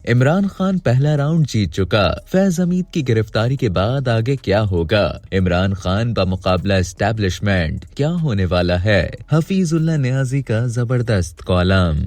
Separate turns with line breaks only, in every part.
इमरान खान पहला राउंड जीत चुका, फैज हमीद की गिरफ्तारी के बाद आगे क्या होगा? इमरान खान बमुकाबला एस्टैब्लिशमेंट क्या होने वाला है? हफीजुल्लाह नियाजी का जबरदस्त कॉलम।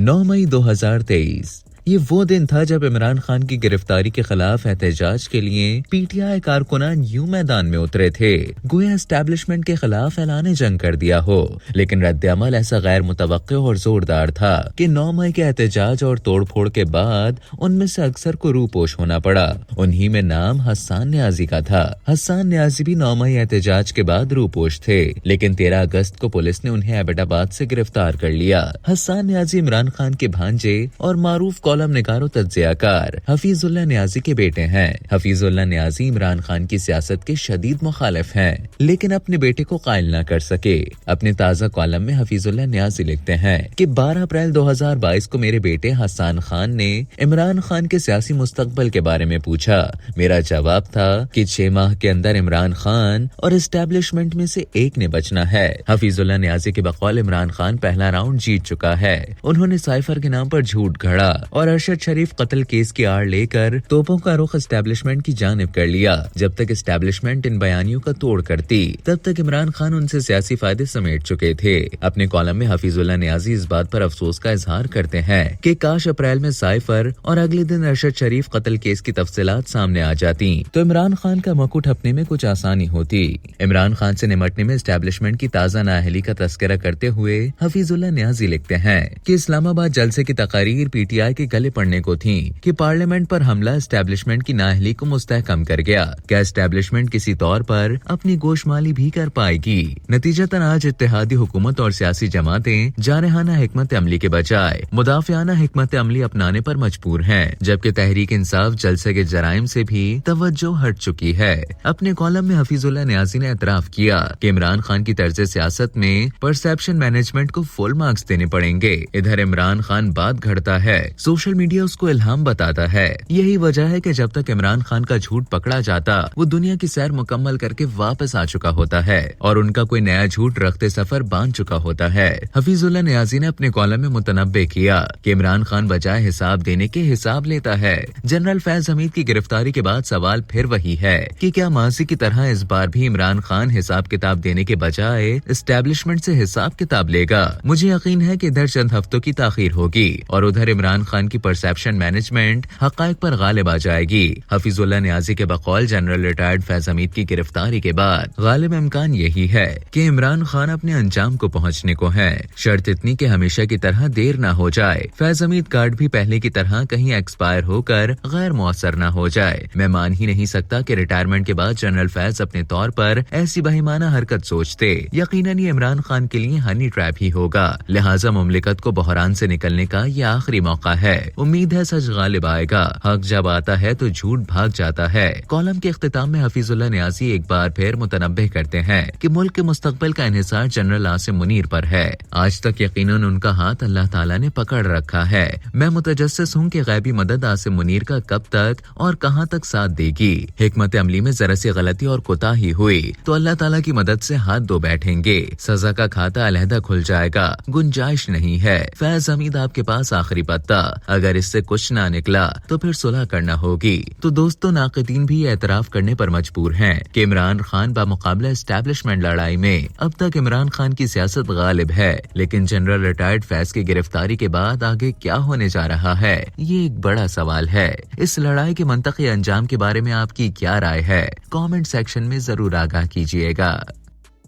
9 मई 2023 ये वो दिन था जब इमरान खान की गिरफ्तारी के खिलाफ एहतजाज के लिए पीटीआई कारकुनान यूं मैदान में उतरे थे गोया एस्टैब्लिशमेंट के खिलाफ ऐलान जंग कर दिया हो। लेकिन रद्द-ए-अमल ऐसा गैर मुतवक्के और जोरदार था कि 9 मई के एहतजाज और तोड़फोड़ के बाद उनमें से अक्सर को रूपोश होना पड़ा। उन्हीं में नाम हसन नियाजी का था। हसन नियाजी भी 9 मई एहतजाज के बाद रूपोश थे, लेकिन 13 अगस्त को पुलिस ने उन्हें एबटाबाद से गिरफ्तार कर लिया। हसन नियाजी इमरान खान के भांजे और मारूफ कॉलम निगार और तज्जियाकार हफीजुल्लाह नियाजी के बेटे हैं। हफीजुल्लाह नियाजी इमरान खान की सियासत के शदीद मुखालिफ हैं, लेकिन अपने बेटे को कायल न कर सके। अपने ताज़ा कॉलम में हफीजुल्लाह नियाजी लिखते हैं कि 12 अप्रैल 2022 को मेरे बेटे हसन खान ने इमरान खान के सियासी मुस्तकबल के बारे में पूछा। मेरा जवाब था कि 6 माह के अंदर इमरान खान और एस्टैब्लिशमेंट में से एक ने बचना है। हफीजुल्लाह नियाजी के बकौल इमरान खान पहला राउंड जीत चुका है। उन्होंने साइफर के नाम पर झूठ गढ़ा और अरशद शरीफ कत्ल केस की आड़ लेकर तोपों का रुख एस्टैब्लिशमेंट की जानिब कर लिया। जब तक एस्टैब्लिशमेंट इन बयानियों का तोड़ करती, तब तक इमरान खान उनसे सियासी फायदे समेट चुके थे। अपने कॉलम में हफीजुल्लाह नियाजी इस बात पर अफसोस का इजहार करते हैं कि काश अप्रैल में साइफर और अगले दिन अरशद शरीफ कत्ल केस की तफसीलात सामने आ जाती तो इमरान खान का मकुट हपने में कुछ आसानी होती। इमरान खान से निमटने में एस्टैब्लिशमेंट की ताज़ा नाअहली का तस्करा करते हुए हफीजुल्लाह नियाजी लिखते हैं कि इस्लामाबाद जलसे की तकारीर पीटीआई के गले पड़ने को थी कि पार्लियामेंट पर हमला एस्टैब्लिशमेंट की नाअहली को मुस्तहकम कर गया। क्या एस्टैब्लिशमेंट किसी तौर पर अपनी गोशमाली भी कर पाएगी? नतीजतन आज इत्तेहादी हुकूमत और सियासी जमातें जारहाना हिकमत अमली के बजाय मुदाफियाना हिकमत अमली अपनाने पर मजबूर हैं, जबकि तहरीक इंसाफ जलसे के जराइम से भी तवज्जो हट चुकी है। अपने कॉलम में हफीजुल्लाह नियाजी ने एतराफ किया कि इमरान खान की तर्ज सियासत में परसेप्शन मैनेजमेंट को फुल मार्क्स देने पड़ेंगे। इधर इमरान खान बात घड़ता है, सोशल मीडिया उसको इल्हाम बताता है। यही वजह है कि जब तक इमरान खान का झूठ पकड़ा जाता, वो दुनिया की सैर मुकम्मल करके वापस आ चुका होता है और उनका कोई नया झूठ रखते सफर बांध चुका होता है। हफीजुल्लाह नियाजी ने अपने कॉलम में मुतनब्बे किया कि इमरान खान बजाय हिसाब देने के हिसाब लेता है। जनरल फैज हमीद की गिरफ्तारी के बाद सवाल फिर वही है कि क्या माजी की तरह इस बार भी इमरान खान हिसाब किताब देने के बजाय एस्टैब्लिशमेंट से हिसाब किताब लेगा? मुझे यकीन है कि इधर चंद हफ्तों की ताखीर होगी और उधर इमरान खान की परसेप्शन मैनेजमेंट हकायक पर गालिब आ जाएगी। हफीजुल्लाह नियाजी के बकौल जनरल रिटायर्ड फैज हमीद की गिरफ्तारी के बाद गालिब इम्कान यही है कि इमरान खान अपने अंजाम को पहुंचने को है। शर्त इतनी कि हमेशा की तरह देर न हो जाए। फैज हमीद कार्ड भी पहले की तरह कहीं एक्सपायर होकर गैर मौसर न हो जाए। मैं मान ही नहीं सकता कि रिटायरमेंट के बाद जनरल फैज अपने तौर पर ऐसी बहिमाना हरकत सोचते। यकीनन ये इमरान खान के लिए हनी ट्रैप ही होगा। लिहाजा मुमलिकत को बहरान से निकलने का ये आखिरी मौका है। उम्मीद है सच गालिब आएगा। हक जब आता है तो झूठ भाग जाता है। कॉलम के इख्तिताम में हफीजुल्लाह नियाजी एक बार फिर मुतनब्बे करते हैं कि मुल्क के मुस्तकबिल का इन्हिसार जनरल आसिम मुनीर पर है। आज तक यकीनन उनका हाथ अल्लाह ताला ने पकड़ रखा है। मैं मुतजस्सिस हूँ कि गैबी मदद आसिम मुनीर का कब तक और कहाँ तक साथ देगी। हिकमत अमली में जरा सी गलती और कोताही हुई तो अल्लाह ताला की मदद से हाथ धो बैठेंगे। सजा का खाता अलहदा खुल जाएगा, गुंजाइश नहीं है। फैज हमीद आपके पास आखिरी पत्ता, अगर इससे कुछ ना निकला तो फिर सुलह करना होगी। तो दोस्तों, नाक़िदीन भी एतराफ करने पर मजबूर हैं कि इमरान खान बामुकाबला एस्टैब्लिशमेंट लड़ाई में अब तक इमरान खान की सियासत गालिब है। लेकिन जनरल रिटायर्ड फैज की गिरफ्तारी के बाद आगे क्या होने जा रहा है, ये एक बड़ा सवाल है। इस लड़ाई के मंतकी अंजाम के बारे में आपकी क्या राय है? कमेंट सेक्शन में जरूर आगाह कीजिएगा।